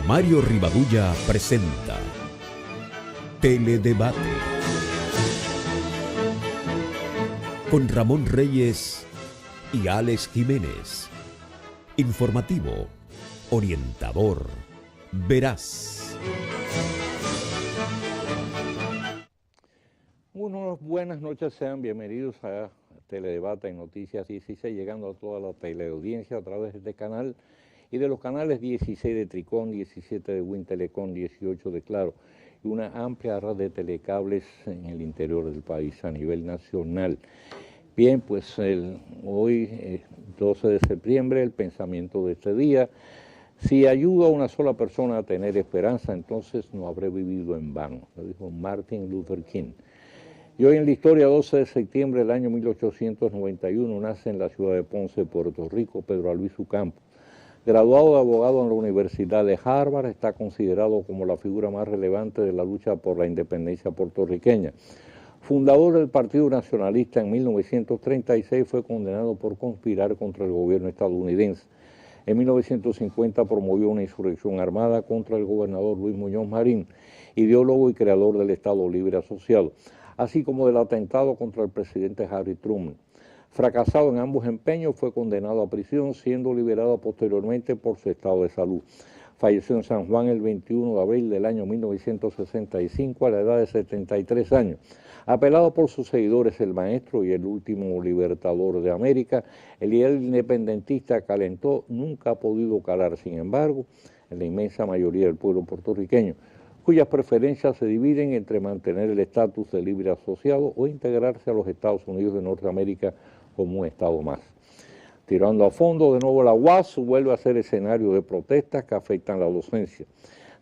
Mario Rivadulla presenta Teledebate con Ramón Reyes y Alex Jiménez. Informativo, orientador, veraz. Buenas noches, sean bienvenidos a Teledebate en Noticias 16, llegando a toda la teleaudiencia a través de este canal y de los canales 16 de Tricón, 17 de Wintelecom, 18 de Claro, y una amplia red de telecables en el interior del país a nivel nacional. Bien, pues hoy, 12 de septiembre, el pensamiento de este día: si ayuda a una sola persona a tener esperanza, entonces no habré vivido en vano, lo dijo Martin Luther King. Y hoy en la historia, 12 de septiembre del año 1891, nace en la ciudad de Ponce, Puerto Rico, Pedro Albizu Campos. Graduado de abogado en la Universidad de Harvard, está considerado como la figura más relevante de la lucha por la independencia puertorriqueña. Fundador del Partido Nacionalista en 1936, fue condenado por conspirar contra el gobierno estadounidense. En 1950 promovió una insurrección armada contra el gobernador Luis Muñoz Marín, ideólogo y creador del Estado Libre Asociado, así como del atentado contra el presidente Harry Truman. Fracasado en ambos empeños, fue condenado a prisión, siendo liberado posteriormente por su estado de salud. Falleció en San Juan el 21 de abril del año 1965 a la edad de 73 años. Apelado por sus seguidores, el maestro y el último libertador de América, el ideal independentista que alentó nunca ha podido calar, sin embargo, en la inmensa mayoría del pueblo puertorriqueño, cuyas preferencias se dividen entre mantener el estatus de libre asociado o integrarse a los Estados Unidos de Norteamérica como un estado más. Tirando a fondo, de nuevo la UAS vuelve a ser escenario de protestas que afectan la docencia.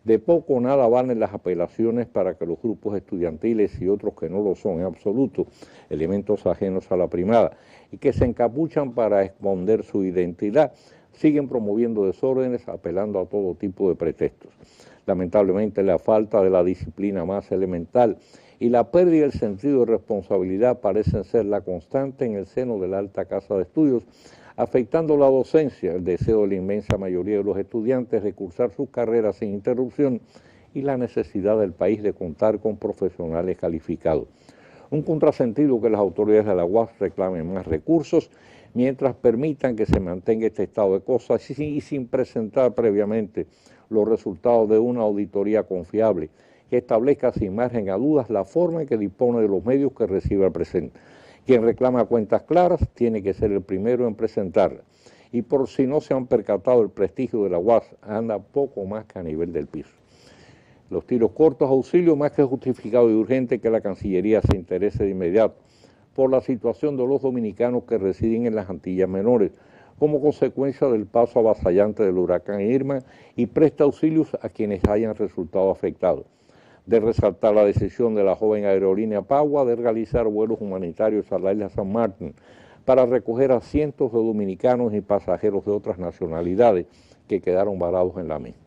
De poco o nada valen las apelaciones para que los grupos estudiantiles y otros que no lo son en absoluto, elementos ajenos a la primada, y que se encapuchan para esconder su identidad, siguen promoviendo desórdenes, apelando a todo tipo de pretextos. Lamentablemente, la falta de la disciplina más elemental y la pérdida del sentido de responsabilidad parecen ser la constante en el seno de la alta casa de estudios, afectando la docencia, el deseo de la inmensa mayoría de los estudiantes de cursar sus carreras sin interrupción y la necesidad del país de contar con profesionales calificados. Un contrasentido que las autoridades de la UAS reclamen más recursos mientras permitan que se mantenga este estado de cosas y sin presentar previamente los resultados de una auditoría confiable que establezca sin margen a dudas la forma en que dispone de los medios que recibe el presente. Quien reclama cuentas claras tiene que ser el primero en presentarlas. Y por si no se han percatado, el prestigio de la UAS anda poco más que a nivel del piso. Los tiros cortos, auxilio más que justificado y urgente que la Cancillería se interese de inmediato por la situación de los dominicanos que residen en las Antillas Menores, como consecuencia del paso avasallante del huracán Irma, y presta auxilios a quienes hayan resultado afectados. De resaltar la decisión de la joven aerolínea Pagua de realizar vuelos humanitarios a la isla San Martín para recoger a cientos de dominicanos y pasajeros de otras nacionalidades que quedaron varados en la misma.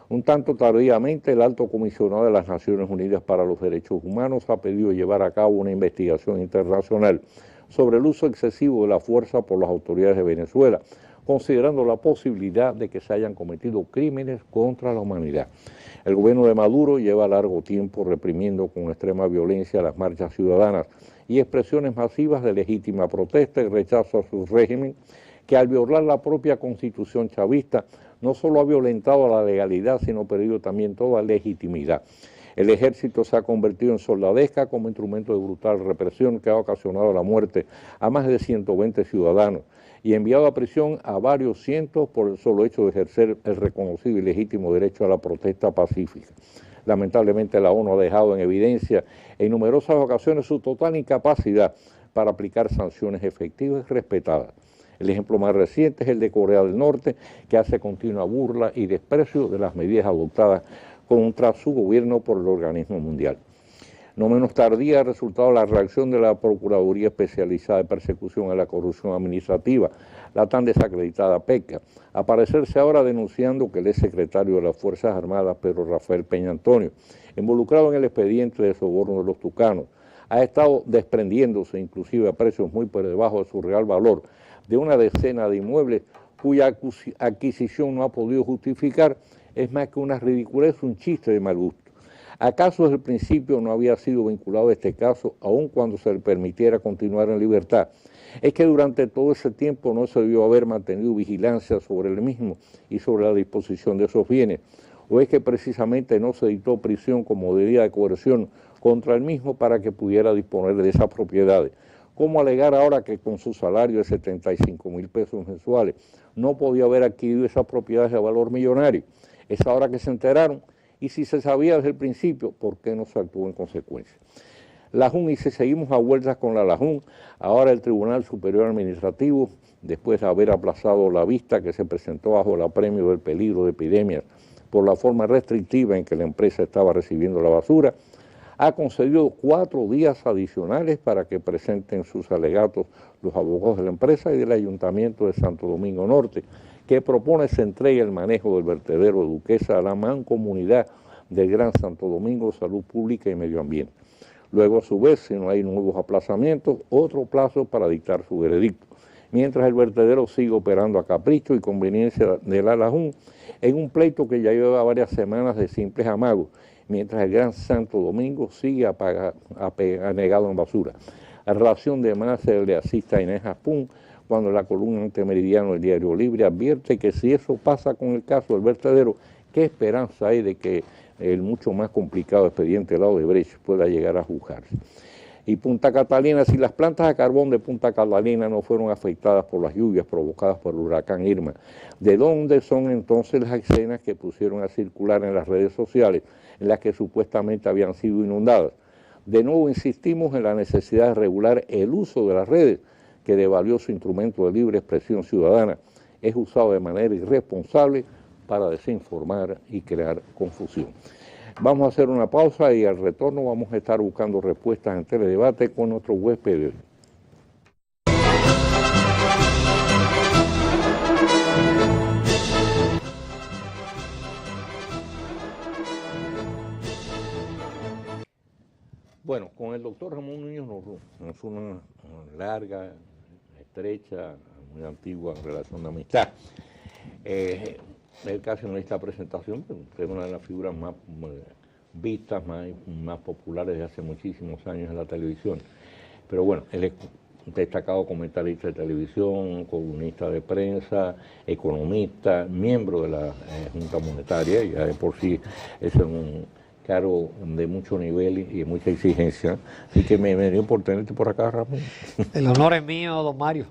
Un tanto tardíamente, el alto comisionado de las Naciones Unidas para los Derechos Humanos ha pedido llevar a cabo una investigación internacional sobre el uso excesivo de la fuerza por las autoridades de Venezuela, considerando la posibilidad de que se hayan cometido crímenes contra la humanidad. El gobierno de Maduro lleva largo tiempo reprimiendo con extrema violencia las marchas ciudadanas y expresiones masivas de legítima protesta y rechazo a su régimen, que al violar la propia constitución chavista no solo ha violentado la legalidad, sino perdido también toda legitimidad. El ejército se ha convertido en soldadesca como instrumento de brutal represión que ha ocasionado la muerte a más de 120 ciudadanos y enviado a prisión a varios cientos por el solo hecho de ejercer el reconocido y legítimo derecho a la protesta pacífica. Lamentablemente, la ONU ha dejado en evidencia en numerosas ocasiones su total incapacidad para aplicar sanciones efectivas y respetadas. El ejemplo más reciente es el de Corea del Norte, que hace continua burla y desprecio de las medidas adoptadas contra su gobierno por el organismo mundial. No menos tardía ha resultado la reacción de la Procuraduría Especializada de Persecución a la Corrupción Administrativa, la tan desacreditada PECA, aparecerse ahora denunciando que el exsecretario de las Fuerzas Armadas, Pedro Rafael Peña Antonio, involucrado en el expediente de soborno de los Tucanos, ha estado desprendiéndose, inclusive a precios muy por debajo de su real valor, de una decena de inmuebles cuya adquisición no ha podido justificar es más que una ridiculez, un chiste de mal gusto. ¿Acaso desde el principio no había sido vinculado a este caso, aun cuando se le permitiera continuar en libertad? Es que durante todo ese tiempo no se debió haber mantenido vigilancia sobre el mismo y sobre la disposición de esos bienes. ¿O es que precisamente no se dictó prisión como medida de coerción contra el mismo para que pudiera disponer de esas propiedades? ¿Cómo alegar ahora que con su salario de 75.000 pesos mensuales no podía haber adquirido esas propiedades de valor millonario? Es ahora que se enteraron, y si se sabía desde el principio, ¿por qué no se actuó en consecuencia? La JUN, y si seguimos a vueltas con la JUN, ahora el Tribunal Superior Administrativo, después de haber aplazado la vista que se presentó bajo el apremio del peligro de epidemias por la forma restrictiva en que la empresa estaba recibiendo la basura, ha concedido 4 días adicionales para que presenten sus alegatos los abogados de la empresa y del Ayuntamiento de Santo Domingo Norte, que propone se entregue el manejo del vertedero de Duquesa a la mancomunidad del Gran Santo Domingo, Salud Pública y Medio Ambiente. Luego, a su vez, si no hay nuevos aplazamientos, otro plazo para dictar su veredicto, mientras el vertedero sigue operando a capricho y conveniencia de la LAJUN en un pleito que ya lleva varias semanas de simples amagos, mientras el Gran Santo Domingo sigue anegado en basura. La relación de más se le asiste a Inés Aspún, cuando la columna Antemeridiano del Diario Libre advierte que si eso pasa con el caso del vertedero, ¿qué esperanza hay de que el mucho más complicado expediente del lado de Brecht pueda llegar a juzgarse? Y Punta Catalina, si las plantas de carbón de Punta Catalina no fueron afectadas por las lluvias provocadas por el huracán Irma, ¿de dónde son entonces las escenas que pusieron a circular en las redes sociales en las que supuestamente habían sido inundadas? De nuevo insistimos en la necesidad de regular el uso de las redes, que de valioso instrumento de libre expresión ciudadana es usado de manera irresponsable para desinformar y crear confusión. Vamos a hacer una pausa y al retorno vamos a estar buscando respuestas en Teledebate con nuestro huésped. Bueno, con el doctor Ramón Núñez nos una larga, estrecha, muy antigua relación de amistad. Él casi no hizo presentación, pero es una de las figuras más vistas, más populares de hace muchísimos años en la televisión. Pero bueno, él es destacado comentarista de televisión, columnista de prensa, economista, miembro de la Junta Monetaria, y ya de por sí es un cargo de mucho nivel y de mucha exigencia. Así que me dio por tenerte por acá, Ramón. El honor es mío, don Mario.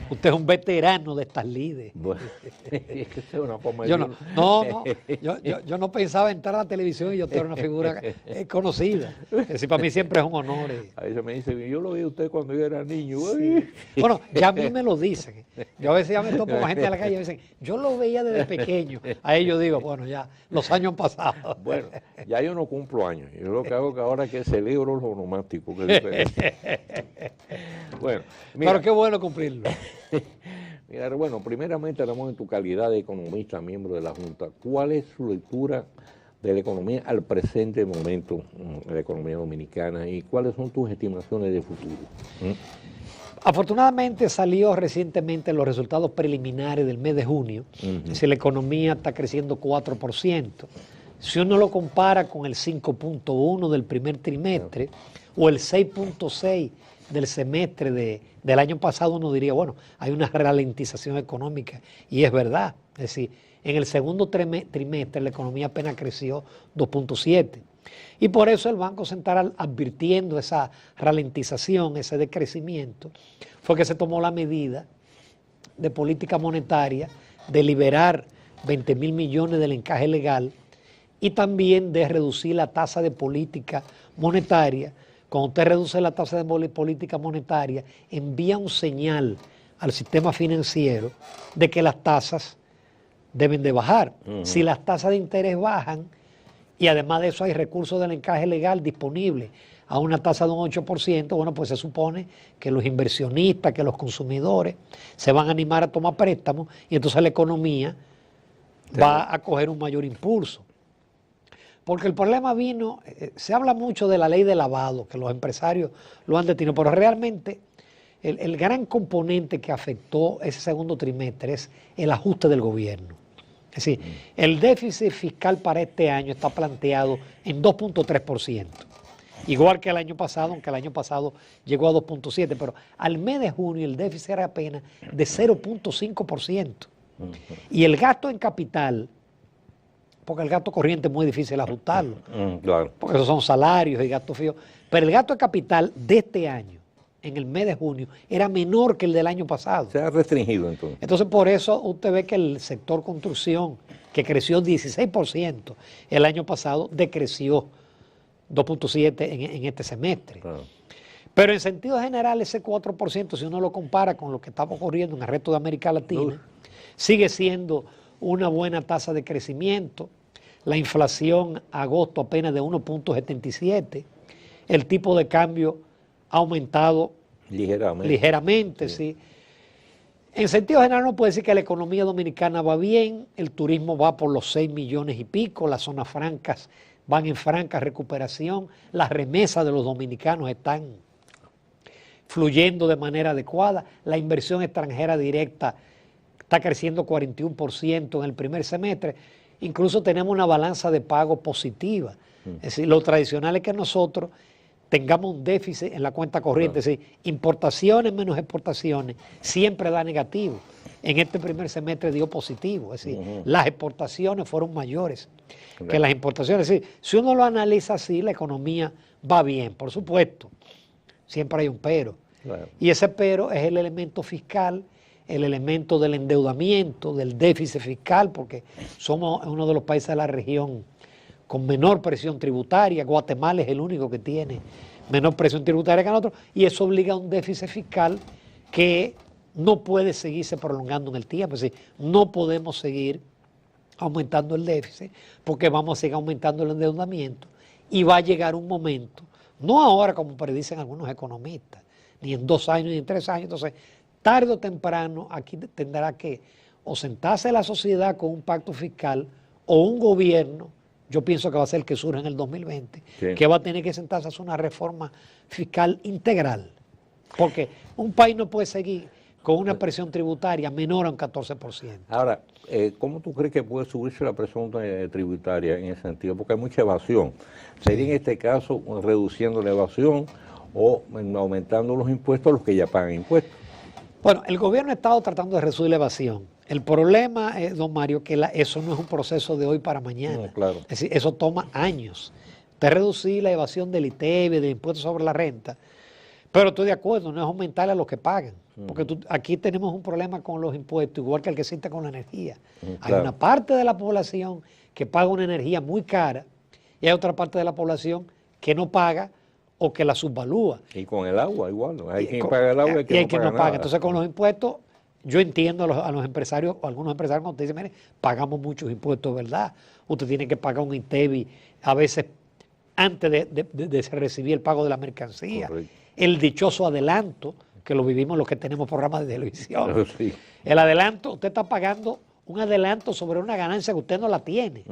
Usted es un veterano de estas lides. Bueno, es que es una forma de yo no pensaba entrar a la televisión y yo era una figura conocida. Es decir, para mí siempre es un honor. Ahí se me dice, yo lo vi a usted cuando yo era niño. Sí. Bueno, ya a mí me lo dicen. Yo a veces ya me topo con gente de la calle y me dicen, yo lo veía desde pequeño. A ellos digo, bueno, ya los años han pasado. Bueno, ya yo no cumplo años. Yo lo que hago que ahora es que celebro los onomáticos. Que es diferente. Bueno, mira, pero qué bueno cumplirlo. Mira, bueno, primeramente, Ramón, en tu calidad de economista, miembro de la Junta, ¿cuál es su lectura de la economía al presente momento de la economía dominicana y cuáles son tus estimaciones de futuro? Afortunadamente salió recientemente los resultados preliminares del mes de junio. Es decir, la economía está creciendo 4%. Si uno lo compara con el 5.1 del primer trimestre o el 6.6 del semestre del año pasado, uno diría, bueno, hay una ralentización económica, y es verdad. Es decir, en el segundo trimestre la economía apenas creció 2.7. Y por eso el Banco Central, advirtiendo esa ralentización, ese decrecimiento, fue que se tomó la medida de política monetaria de liberar 20.000 millones del encaje legal y también de reducir la tasa de política monetaria. Cuando usted reduce la tasa de política monetaria, envía un señal al sistema financiero de que las tasas deben de bajar. Si las tasas de interés bajan, y además de eso hay recursos del encaje legal disponibles a una tasa de un 8%, bueno, pues se supone que los inversionistas, que los consumidores se van a animar a tomar préstamos y entonces la economía va a coger un mayor impulso. Porque el problema vino, se habla mucho de la ley de lavado, que los empresarios lo han detenido, pero realmente el gran componente que afectó ese segundo trimestre es el ajuste del gobierno. Es decir, el déficit fiscal para este año está planteado en 2.3%. Igual que el año pasado, aunque el año pasado llegó a 2.7%, pero al mes de junio el déficit era apenas de 0.5%. Y el gasto en capital, porque el gasto corriente es muy difícil ajustarlo, Claro. porque esos son salarios y gastos fijos, pero el gasto de capital de este año, en el mes de junio, era menor que el del año pasado. Se ha restringido entonces. Entonces, por eso usted ve que el sector construcción, que creció 16% el año pasado, decreció 2.7% en este semestre. Claro. Pero en sentido general, ese 4%, si uno lo compara con lo que está ocurriendo en el resto de América Latina, sigue siendo una buena tasa de crecimiento. La inflación a agosto apenas de 1.77%. El tipo de cambio ha aumentado ligeramente, sí. En sentido general, no puede decir que la economía dominicana va bien, el turismo va por los 6 millones y pico, las zonas francas van en franca recuperación, las remesas de los dominicanos están fluyendo de manera adecuada, la inversión extranjera directa está creciendo 41% en el primer semestre, incluso tenemos una balanza de pago positiva. Es decir, lo tradicional es que nosotros tengamos un déficit en la cuenta corriente, es decir, importaciones menos exportaciones, siempre da negativo. En este primer semestre dio positivo, es decir, las exportaciones fueron mayores que las importaciones. Es decir, si uno lo analiza así, la economía va bien, por supuesto, siempre hay un pero. Claro. Y ese pero es el elemento fiscal, el elemento del endeudamiento, del déficit fiscal, porque somos uno de los países de la región con menor presión tributaria. Guatemala es el único que tiene menor presión tributaria que nosotros, y eso obliga a un déficit fiscal que no puede seguirse prolongando en el tiempo. Es decir, no podemos seguir aumentando el déficit porque vamos a seguir aumentando el endeudamiento y va a llegar un momento, no ahora como predicen algunos economistas, ni en 2 años ni en 3 años. Entonces, tarde o temprano aquí tendrá que o sentarse la sociedad con un pacto fiscal o un gobierno. Yo pienso que va a ser el que surge en el 2020, sí, que va a tener que sentarse a hacer una reforma fiscal integral. Porque un país no puede seguir con una presión tributaria menor a un 14%. Ahora, ¿cómo tú crees que puede subirse la presión tributaria en ese sentido? Porque hay mucha evasión. ¿Sería en este caso reduciendo la evasión o aumentando los impuestos a los que ya pagan impuestos? Bueno, el gobierno ha estado tratando de reducir la evasión. El problema es, don Mario, que eso no es un proceso de hoy para mañana. No, claro. Es decir, eso toma años. Usted reducir la evasión del ITEVE, del impuesto sobre la renta, pero estoy de acuerdo, no es aumentarle a los que pagan. Porque aquí tenemos un problema con los impuestos, igual que el que existe con la energía. Claro. Hay una parte de la población que paga una energía muy cara y hay otra parte de la población que no paga o que la subvalúa. Y con el agua igual, ¿no? Hay quien paga el agua y hay quien no paga. Entonces con los impuestos, yo entiendo a los empresarios, o algunos empresarios cuando te dicen, mire, pagamos muchos impuestos, ¿verdad? Usted tiene que pagar un ITEVI a veces antes de recibir el pago de la mercancía. Correcto. El dichoso adelanto, que lo vivimos los que tenemos programas de televisión. Sí. El adelanto, usted está pagando un adelanto sobre una ganancia que usted no la tiene,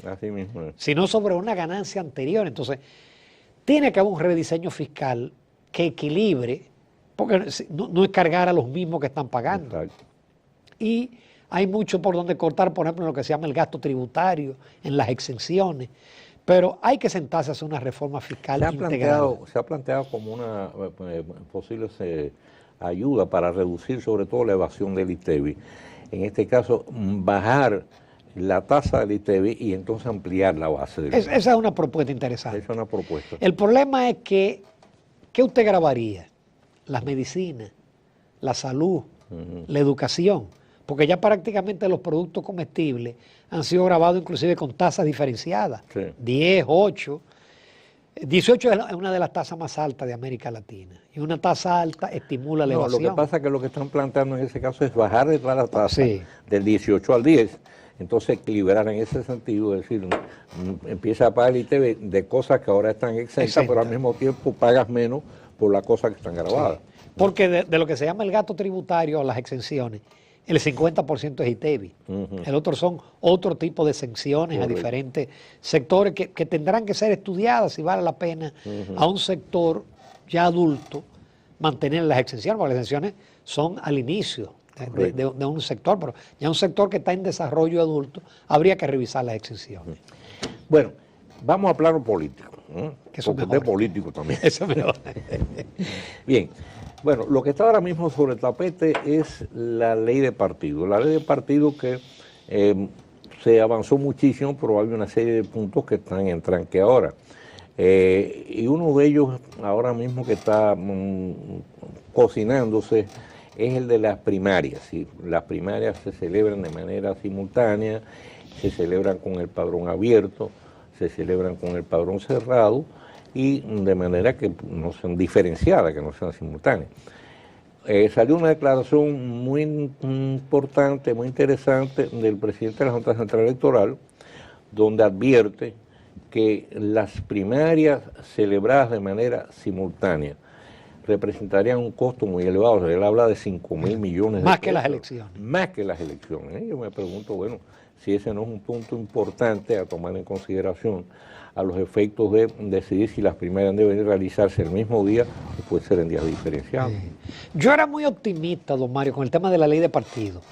Así mismo. sino sobre una ganancia anterior. Entonces, tiene que haber un rediseño fiscal que equilibre, porque no es cargar a los mismos que están pagando. Exacto. Y hay mucho por donde cortar, por ejemplo, en lo que se llama el gasto tributario, en las exenciones. Pero hay que sentarse a hacer una reforma fiscal integral. Se ha planteado como una posible ayuda para reducir sobre todo la evasión del ITEVI. En este caso, bajar la tasa del ITEVI y entonces ampliar la base del ITEVI. Esa es una propuesta interesante. Esa es una propuesta. El problema es que, ¿qué usted grabaría? Las medicinas, la salud, la educación. Porque ya prácticamente los productos comestibles han sido grabados inclusive con tasas diferenciadas. Sí. 10, 8. 18 es una de las tasas más altas de América Latina. Y una tasa alta estimula la evasión. Lo que pasa es que lo que están planteando en ese caso es bajar la tasa Sí. del 18 al 10. Entonces equilibrar en ese sentido, es decir, empieza a pagar el ITV de cosas que ahora están exentas, pero al mismo tiempo pagas menos por las cosas que están grabadas. Sí. Porque de lo que se llama el gasto tributario o las exenciones, el 50% es ITEVI. El otro son otro tipo de exenciones a diferentes sectores que tendrán que ser estudiadas si vale la pena a un sector ya adulto mantener las exenciones, porque las exenciones son al inicio de un sector, pero ya un sector que está en desarrollo adulto, habría que revisar las exenciones. Bueno, vamos a plano político, Que eso porque usted es político también. Eso es mejor. Bien, bueno, lo que está ahora mismo sobre el tapete es la ley de partido. La ley de partido que se avanzó muchísimo, pero hay una serie de puntos que están en tranque ahora. Y uno de ellos ahora mismo que está cocinándose es el de las primarias. ¿Sí? Las primarias se celebran de manera simultánea, se celebran con el padrón abierto, se celebran con el padrón cerrado y de manera que no sean diferenciadas, que no sean simultáneas. Salió una declaración muy importante, muy interesante del presidente de la Junta Central Electoral, donde advierte que las primarias celebradas de manera simultánea representarían un costo muy elevado. O sea, él habla de 5.000 millones de pesos. Más que las elecciones. Más que las elecciones. Yo me pregunto, bueno, si ese no es un punto importante a tomar en consideración a los efectos de decidir si las primarias deben realizarse el mismo día o puede ser en días diferenciados. Yo era muy optimista, don Mario, con el tema de la ley de partidos,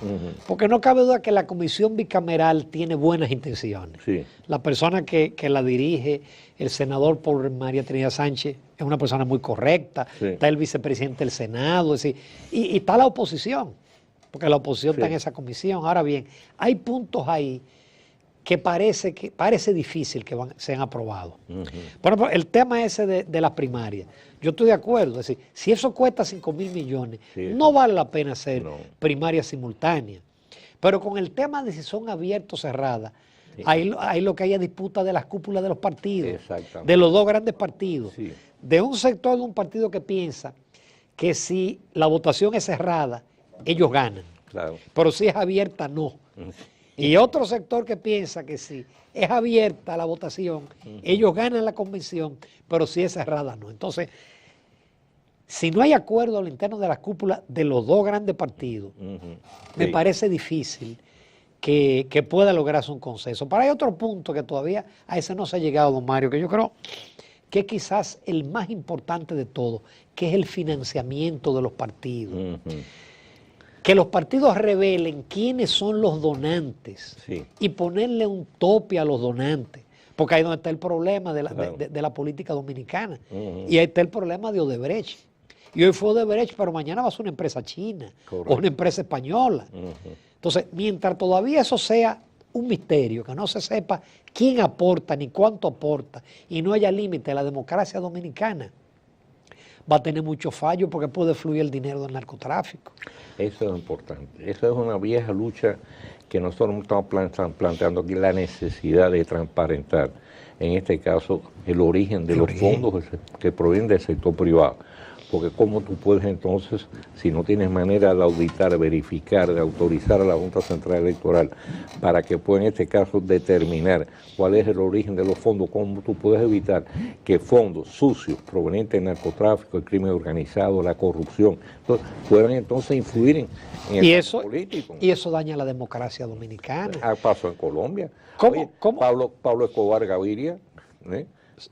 porque no cabe duda que la comisión bicameral tiene buenas intenciones. Sí. La persona que la dirige, el senador Paul María Trinidad Sánchez, es una persona muy correcta, Sí. está el vicepresidente del Senado, es decir, y está la oposición, porque la oposición está en esa comisión. Ahora bien, hay puntos ahí que parece difícil que sean aprobados. Por ejemplo, el tema ese de las primarias, yo estoy de acuerdo, es decir, si eso cuesta 5.000 millones, Sí, no vale la pena hacer no. primarias simultáneas. Pero con el tema de si son abiertas o cerradas, Sí. ahí lo que hay es disputa de las cúpulas de los partidos, Exactamente. de los dos grandes partidos, Sí. de un sector de un partido que piensa que si la votación es cerrada, ellos ganan, Claro. pero si es abierta, no. Y otro sector que piensa que si es abierta la votación, ellos ganan la convención, pero si es cerrada, no. Entonces, si no hay acuerdo al interno de las cúpulas de los dos grandes partidos, me Sí. parece difícil que pueda lograrse un consenso. Pero hay otro punto que todavía a ese no se ha llegado, don Mario, que yo creo que es quizás el más importante de todo, que es el financiamiento de los partidos. Que los partidos revelen quiénes son los donantes Sí. y ponerle un tope a los donantes. Porque ahí es donde está el problema de la, Claro. de la política dominicana. Y ahí está el problema de Odebrecht. Y hoy fue Odebrecht, pero mañana va a ser una empresa china Correcto. o una empresa española. Entonces, mientras todavía eso sea un misterio, que no se sepa quién aporta ni cuánto aporta y no haya límite a la democracia dominicana, va a tener mucho fallo porque puede fluir el dinero del narcotráfico. Eso es importante. Eso es una vieja lucha que nosotros estamos planteando aquí, la necesidad de transparentar, en este caso, el origen de los fondos que provienen del sector privado. Porque cómo tú puedes entonces, si no tienes manera de auditar, verificar, de autorizar a la Junta Central Electoral para que pueda en este caso determinar cuál es el origen de los fondos, cómo tú puedes evitar que fondos sucios provenientes del narcotráfico, el crimen organizado, la corrupción, puedan entonces influir en el campo político. Y eso daña la democracia dominicana. Pasó en Colombia. ¿Cómo? Pablo Escobar Gaviria,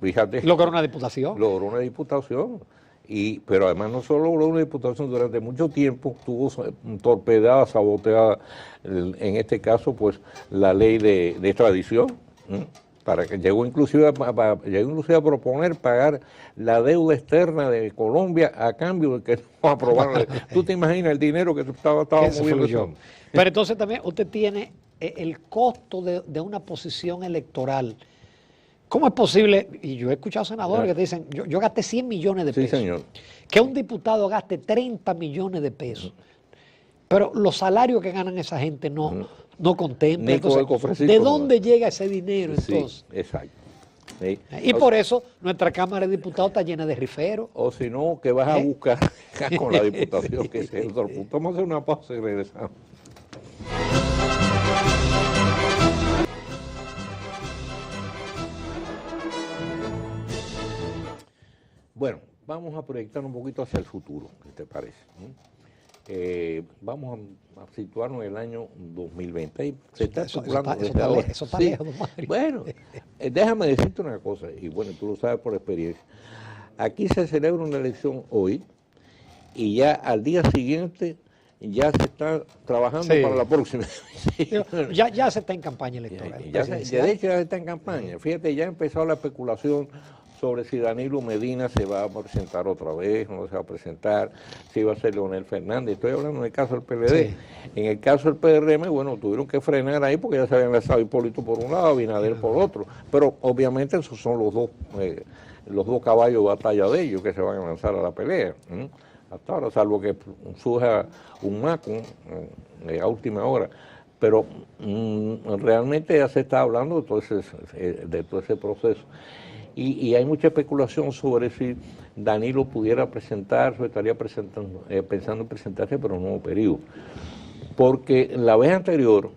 fíjate. Logró una diputación. Logró una diputación. Pero además no solo logró una diputación, durante mucho tiempo tuvo torpedada, saboteada, en este caso, pues, la ley de extradición, para que llegó inclusive a proponer pagar la deuda externa de Colombia a cambio de que no aprobaron. Tú te imaginas el dinero que estaba moviendo eso. Pero entonces también usted tiene el costo de una posición electoral. ¿Cómo es posible? Y yo he escuchado senadores que te dicen, yo gasté 100 millones de pesos. Sí, señor. Que un diputado gaste 30 millones de pesos. Pero los salarios que ganan esa gente no contemplan. Entonces, ¿de dónde llega ese dinero entonces? Sí, exacto. Sí. Y por eso nuestra Cámara de Diputados está llena de riferos. O si no, que vas a buscar con la diputación, que es el otro punto. Vamos a hacer una pausa y regresamos. Bueno, vamos a proyectar un poquito hacia el futuro, ¿qué te parece? Vamos a situarnos en el año 2020. Ahí se está especulando desde ahora. Eso está lejos, don Mario. Bueno, déjame decirte una cosa, y bueno, tú lo sabes por experiencia. Aquí se celebra una elección hoy, y ya al día siguiente ya se está trabajando Sí. para la próxima. Ya se está en campaña electoral. De hecho, ya está en campaña. Fíjate, ya empezó la especulación sobre si Danilo Medina se va a presentar otra vez, no se va a presentar, si va a ser Leonel Fernández. Estoy hablando del caso del PLD. Sí. En el caso del PRM, bueno, tuvieron que frenar ahí porque ya se habían lanzado Hipólito por un lado, Abinader por otro. Pero obviamente esos son los dos caballos de batalla de ellos que se van a lanzar a la pelea. Hasta ahora, salvo que surja un maco a última hora. Pero realmente ya se está hablando de todo ese proceso. Y hay mucha especulación sobre si Danilo pudiera presentarse o estaría pensando en presentarse para un nuevo periodo. Porque la vez anterior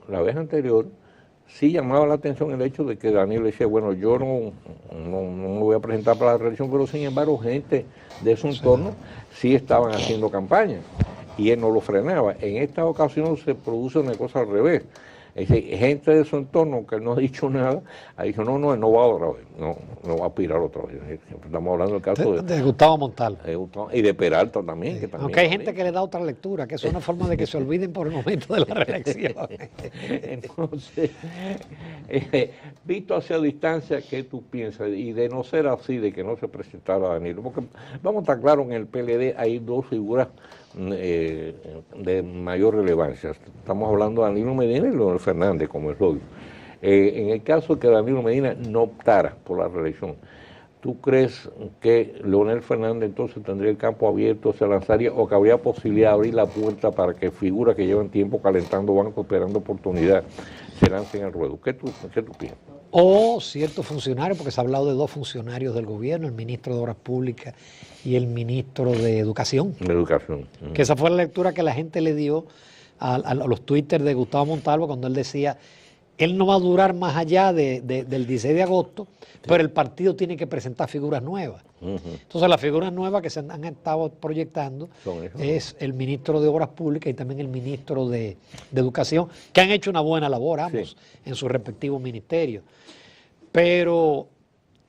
sí llamaba la atención el hecho de que Danilo decía, bueno, yo no me voy a presentar para la reelección, pero sin embargo gente de su entorno sí estaban haciendo campaña y él no lo frenaba. En esta ocasión se produce una cosa al revés. Es decir, gente de su entorno que no ha dicho nada, ha dicho, no, él no va otra vez, no va a aspirar otra vez. Estamos hablando del caso de Gustavo Montalvo. Y de Peralta también. Que también aunque hay gente que le da otra lectura, que es una forma de que se olviden por el momento de la reelección. Entonces, visto hacia distancia, ¿qué tú piensas? Y de no ser así, de que no se presentara Danilo, porque vamos a estar claros, en el PLD hay dos figuras de mayor relevancia. Estamos hablando de Danilo Medina y Leonel Fernández, como es obvio. En el caso de que Danilo Medina no optara por la reelección, ¿tú crees que Leonel Fernández entonces tendría el campo abierto, se lanzaría, o que habría posibilidad de abrir la puerta para que figuras que llevan tiempo calentando bancos, esperando oportunidad, se lancen al ruedo? ¿Qué tú piensas? O ciertos funcionarios, porque se ha hablado de dos funcionarios del gobierno, el ministro de Obras Públicas y el ministro de Educación. De Educación. Que esa fue la lectura que la gente le dio a los twitters de Gustavo Montalvo cuando él decía, él no va a durar más allá del 16 de agosto, pero el partido tiene que presentar figuras nuevas. Entonces las figuras nuevas que se han estado proyectando es el ministro de Obras Públicas y también el ministro de Educación, que han hecho una buena labor ambos en sus respectivos ministerios. Pero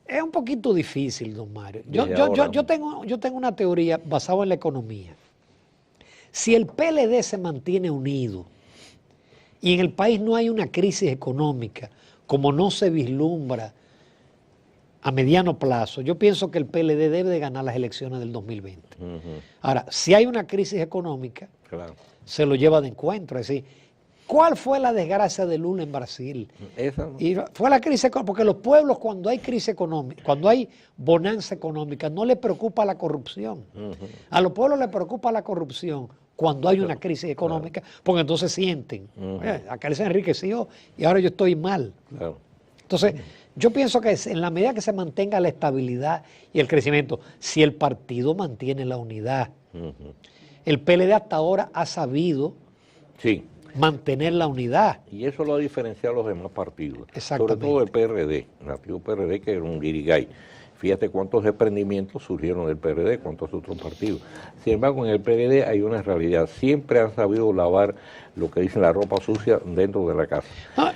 es un poquito difícil, don Mario. Yo tengo una teoría basada en la economía. Si el PLD se mantiene unido y en el país no hay una crisis económica, como no se vislumbra a mediano plazo, yo pienso que el PLD debe de ganar las elecciones del 2020. Ahora, si hay una crisis económica, se lo lleva de encuentro. Es decir, ¿cuál fue la desgracia de Lula en Brasil? Y fue la crisis económica, porque los pueblos cuando hay crisis económica, cuando hay bonanza económica, no les preocupa la corrupción. A los pueblos les preocupa la corrupción cuando hay una crisis económica, porque entonces sienten, acá se enriqueció y ahora yo estoy mal. Entonces, yo pienso que en la medida que se mantenga la estabilidad y el crecimiento, si el partido mantiene la unidad, el PLD hasta ahora ha sabido mantener la unidad. Y eso lo ha diferenciado a los demás partidos, sobre Exactamente. todo el PRD, el antiguo PRD, que era un guirigay. Fíjate cuántos desprendimientos surgieron del PRD, cuántos otros partidos. Sin embargo, en el PRD hay una realidad. Siempre han sabido lavar lo que dicen la ropa sucia dentro de la casa.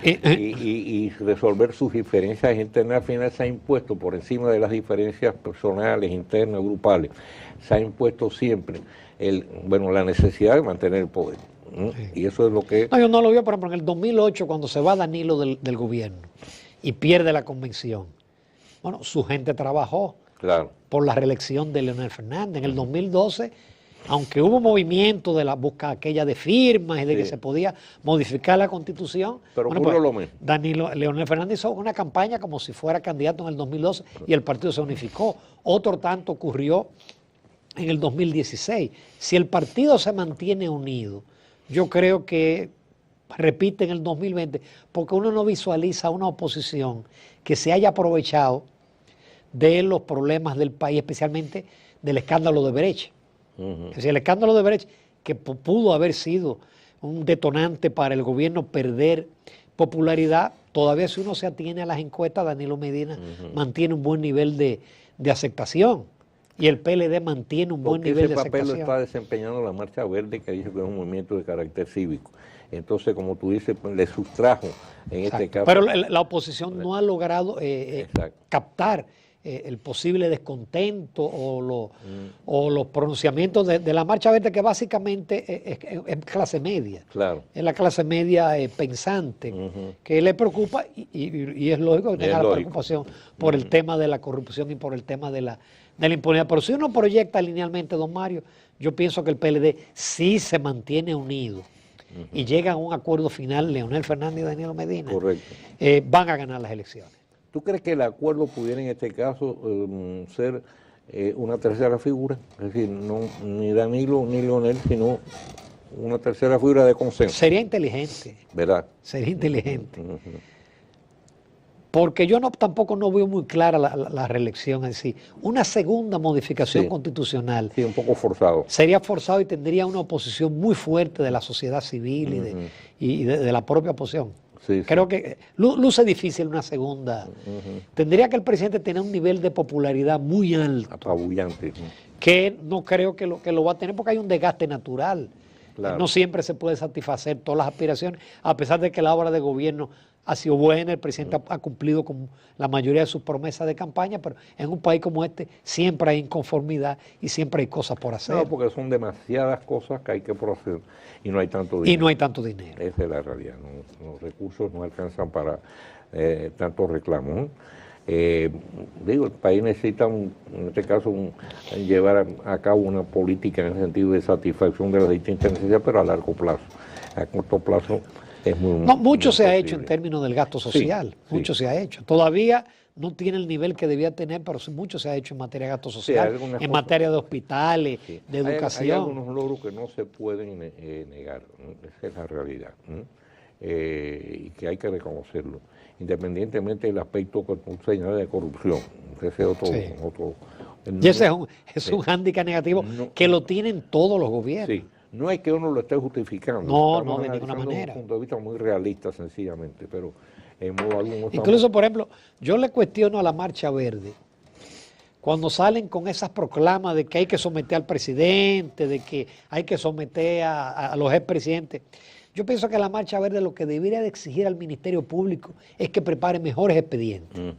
Y resolver sus diferencias internas. Al final se ha impuesto por encima de las diferencias personales, internas, grupales. Se ha impuesto siempre la necesidad de mantener el poder. Y eso es lo que... No, yo no lo vi, por ejemplo, en el 2008, cuando se va Danilo del gobierno y pierde la convención. Bueno, su gente trabajó por la reelección de Leonel Fernández. En el 2012, aunque hubo movimiento de la búsqueda aquella de firmas y de que se podía modificar la Constitución, pero ocurrió lo mismo. Leonel Fernández hizo una campaña como si fuera candidato en el 2012 y el partido se unificó. Otro tanto ocurrió en el 2016. Si el partido se mantiene unido, yo creo que repite en el 2020, porque uno no visualiza una oposición que se haya aprovechado de los problemas del país, especialmente del escándalo de Brecht. Es decir, el escándalo de Brecht, que pudo haber sido un detonante para el gobierno perder popularidad, todavía si uno se atiene a las encuestas, Danilo Medina mantiene un buen nivel de aceptación. Y el PLD mantiene un buen nivel de aceptación. Ese papel lo está desempeñando la Marcha Verde, que dice que es un movimiento de carácter cívico. Entonces, como tú dices, pues, le sustrajo en este caso. Pero la oposición no ha logrado captar el posible descontento o los pronunciamientos de la Marcha Verde, que básicamente es clase media. Claro. Es la clase media pensante, que le preocupa y es lógico que tenga la preocupación por el tema de la corrupción y por el tema de la impunidad. Pero si uno proyecta linealmente, don Mario, yo pienso que el PLD sí se mantiene unido y llega a un acuerdo final, Leonel Fernández y Danilo Medina, van a ganar las elecciones. ¿Tú crees que el acuerdo pudiera en este caso ser una tercera figura? Es decir, no ni Danilo ni Leonel, sino una tercera figura de consenso. Sería inteligente. ¿Verdad? Sería inteligente. Porque yo tampoco no veo muy clara la reelección en sí. Una segunda modificación constitucional. Sí, un poco forzado. Sería forzado y tendría una oposición muy fuerte de la sociedad civil y de la propia oposición. Sí, creo que luce difícil una segunda. Tendría que el presidente tener un nivel de popularidad muy alto. Apabullante. Que no creo que lo va a tener porque hay un desgaste natural. Claro. No siempre se puede satisfacer todas las aspiraciones, a pesar de que la obra de gobierno ha sido buena, el presidente ha cumplido con la mayoría de sus promesas de campaña, pero en un país como este siempre hay inconformidad y siempre hay cosas por hacer. No, porque son demasiadas cosas que hay que proceder y no hay tanto dinero. Y no hay tanto dinero. Esa es la realidad, ¿no? Los recursos no alcanzan para tantos reclamos, ¿no? El país necesita, en este caso, llevar a cabo una política en el sentido de satisfacción de las distintas necesidades, pero a largo plazo. A corto plazo es muy... No, mucho se ha hecho en términos del gasto social, mucho se ha hecho. Todavía no tiene el nivel que debía tener, pero mucho se ha hecho en materia de gasto social, en materia de hospitales, de educación. Hay algunos logros que no se pueden negar, ¿no? Esa es la realidad, ¿no? Y que hay que reconocerlo, independientemente del aspecto que tú señalas de corrupción. Ese es otro y ese es un hándicap negativo que lo tienen todos los gobiernos. Sí. No es que uno lo esté justificando. No, de ninguna manera. Desde un punto de vista muy realista, sencillamente, pero en modo alguno... Incluso, por ejemplo, yo le cuestiono a la Marcha Verde, cuando salen con esas proclamas de que hay que someter al presidente, de que hay que someter a los expresidentes. Yo pienso que la Marcha Verde lo que debería de exigir al Ministerio Público es que prepare mejores expedientes.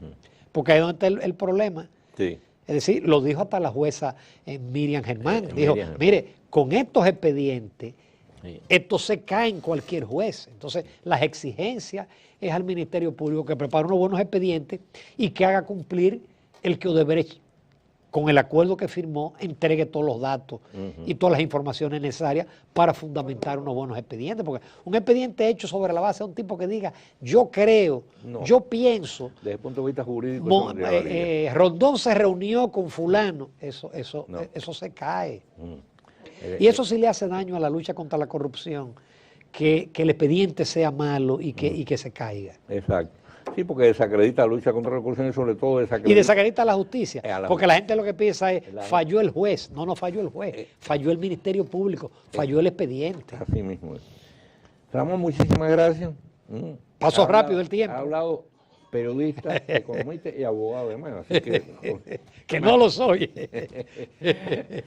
Porque ahí es donde está el problema. Sí. Es decir, lo dijo hasta la jueza Miriam Germán. Dijo, mire, con estos expedientes, esto se cae en cualquier juez. Entonces, las exigencias es al Ministerio Público que prepare unos buenos expedientes y que haga cumplir el que Odebrecht, con el acuerdo que firmó, entregue todos los datos y todas las informaciones necesarias para fundamentar unos buenos expedientes. Porque un expediente hecho sobre la base de un tipo que diga, yo creo, yo pienso... Desde el punto de vista jurídico... Rondón se reunió con fulano, eso se cae. Y eso sí le hace daño a la lucha contra la corrupción, que el expediente sea malo y que se caiga. Exacto. Sí, porque desacredita la lucha contra la corrupción y sobre todo desacredita... Y desacredita la justicia, porque la gente lo que piensa es, falló el juez. No falló el juez, falló el Ministerio Público, falló el expediente. Así mismo es. Ramón, muchísimas gracias. Pasó rápido el tiempo. Ha hablado periodista, economista y abogado además, así que... que no lo soy.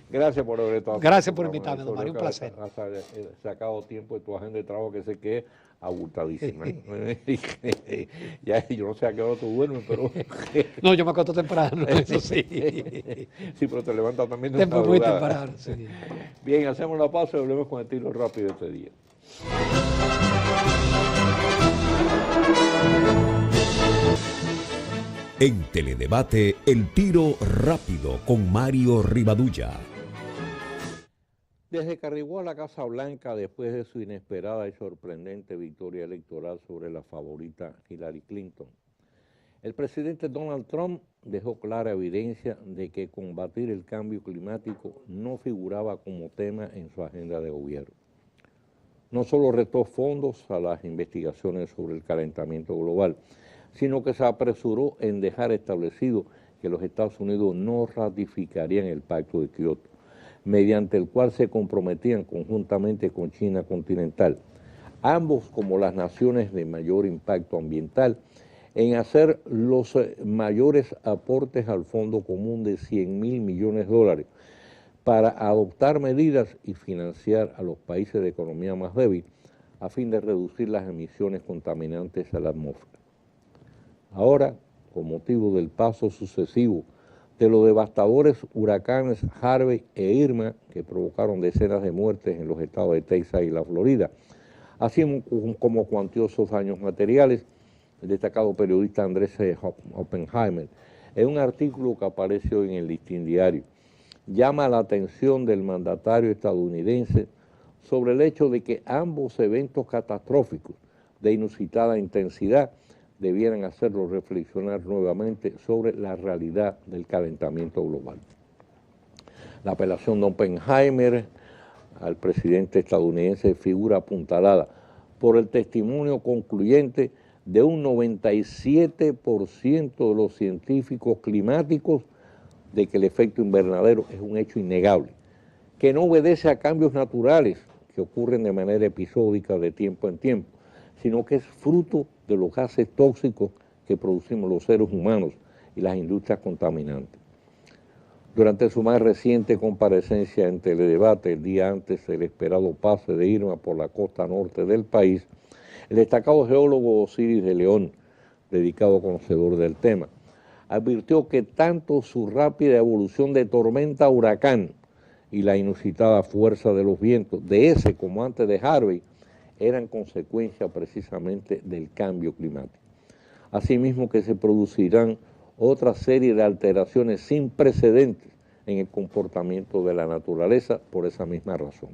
Gracias por haber estado. Gracias por invitarme, don Mario, un placer. Has sacado tiempo de tu agenda de trabajo que sé que es abultadísima. Ya, yo no sé a qué hora tú duermes, pero... No, yo me acuesto temprano, eso sí. Sí, pero te levantas también de muy temprano, sí. Bien, hacemos la pausa y volvemos con el tiro rápido de este día. En Teledebate, el tiro rápido con Mario Rivadulla. Desde que arribó a la Casa Blanca después de su inesperada y sorprendente victoria electoral sobre la favorita Hillary Clinton, el presidente Donald Trump dejó clara evidencia de que combatir el cambio climático no figuraba como tema en su agenda de gobierno. No solo retó fondos a las investigaciones sobre el calentamiento global, sino que se apresuró en dejar establecido que los Estados Unidos no ratificarían el Pacto de Kioto, mediante el cual se comprometían conjuntamente con China continental, ambos como las naciones de mayor impacto ambiental, en hacer los mayores aportes al Fondo Común de 100.000 millones de dólares para adoptar medidas y financiar a los países de economía más débil a fin de reducir las emisiones contaminantes a la atmósfera. Ahora, con motivo del paso sucesivo de los devastadores huracanes Harvey e Irma, que provocaron decenas de muertes en los estados de Texas y la Florida, así como cuantiosos daños materiales. El destacado periodista Andrés Oppenheimer, en un artículo que aparece hoy en el Listín Diario, llama la atención del mandatario estadounidense sobre el hecho de que ambos eventos catastróficos de inusitada intensidad debieran hacerlo reflexionar nuevamente sobre la realidad del calentamiento global. La apelación de Oppenheimer al presidente estadounidense figura apuntalada por el testimonio concluyente de un 97% de los científicos climáticos de que el efecto invernadero es un hecho innegable, que no obedece a cambios naturales que ocurren de manera episódica de tiempo en tiempo, sino que es fruto de los gases tóxicos que producimos los seres humanos y las industrias contaminantes. Durante su más reciente comparecencia en Teledebate, el día antes del esperado pase de Irma por la costa norte del país, el destacado geólogo Osiris de León, dedicado conocedor del tema, advirtió que tanto su rápida evolución de tormenta a huracán y la inusitada fuerza de los vientos de ese como antes de Harvey eran consecuencia precisamente del cambio climático. Asimismo que se producirán otra serie de alteraciones sin precedentes en el comportamiento de la naturaleza por esa misma razón.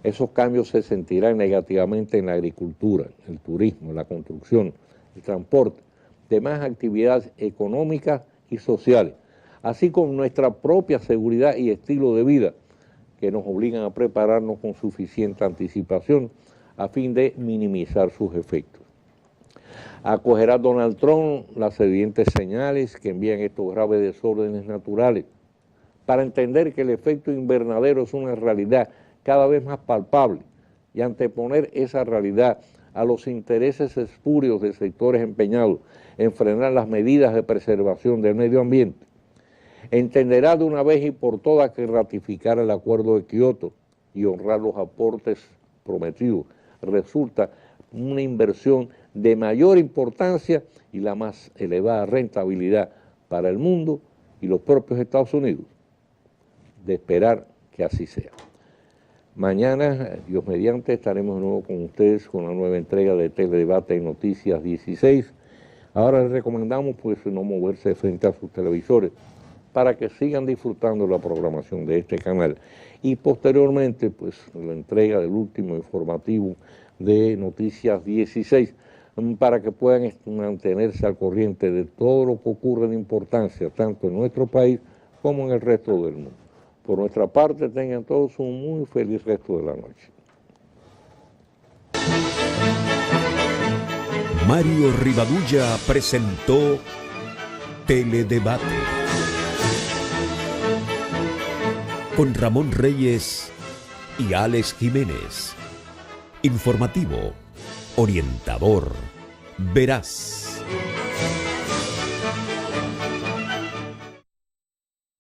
Esos cambios se sentirán negativamente en la agricultura, el turismo, la construcción, el transporte, demás actividades económicas y sociales, así como nuestra propia seguridad y estilo de vida, que nos obligan a prepararnos con suficiente anticipación a fin de minimizar sus efectos. Acogerá Donald Trump las evidentes señales que envían estos graves desórdenes naturales para entender que el efecto invernadero es una realidad cada vez más palpable y anteponer esa realidad a los intereses espurios de sectores empeñados en frenar las medidas de preservación del medio ambiente. Entenderá de una vez y por todas que ratificar el Acuerdo de Kioto y honrar los aportes prometidos resulta una inversión de mayor importancia y la más elevada rentabilidad para el mundo y los propios Estados Unidos. De esperar que así sea. Mañana, Dios mediante, estaremos de nuevo con ustedes con una nueva entrega de Teledebate en Noticias 16. Ahora les recomendamos pues no moverse frente a sus televisores para que sigan disfrutando la programación de este canal y posteriormente pues la entrega del último informativo de Noticias 16 para que puedan mantenerse al corriente de todo lo que ocurre de importancia tanto en nuestro país como en el resto del mundo. Por nuestra parte, tengan todos un muy feliz resto de la noche. Mario Rivadulla presentó Teledebate con Ramón Reyes y Alex Jiménez. Informativo, orientador, veraz.